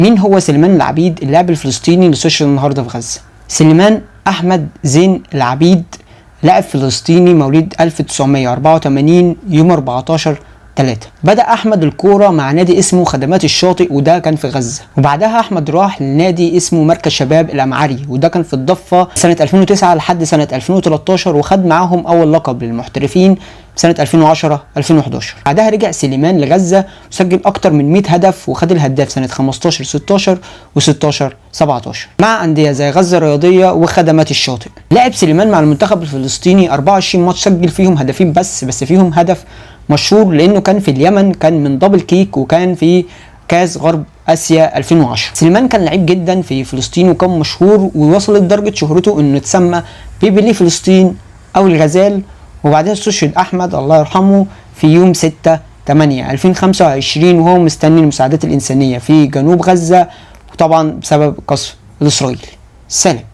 مين هو سليمان العبيد اللاعب الفلسطيني اللي استشهد النهارده في غزة؟ سليمان أحمد زين العبيد، لاعب فلسطيني مواليد 1984 يوم 14/3. بدأ أحمد الكورة مع نادي اسمه خدمات الشاطئ وده كان في غزة، وبعدها أحمد راح لنادي اسمه مركز شباب الأمعري وده كان في الضفة سنة 2009 لحد سنة 2013 وخد معاهم أول لقب للمحترفين سنة 2010-2011. بعدها رجع سليمان لغزة وسجل أكتر من 100 هدف وخد الهداف سنة 15-16 و16-17 مع أندية زي غزة الرياضية وخدمات الشاطئ. لعب سليمان مع المنتخب الفلسطيني 24 ماتش، سجل فيهم هدفين بس فيهم هدف مشهور لأنه كان في اليمن، كان من دبل كيك وكان في كاس غرب اسيا 2010. سليمان كان لعيب جدا في فلسطين وكان مشهور ووصلت درجة شهرته انه اتسمى بيبي فلسطين او الغزال. وبعدها استشهد احمد الله يرحمه في يوم 6/8/2025 وهو مستني المساعدات الانسانية في جنوب غزة، وطبعا بسبب القصف الاسرائيلي. سلام.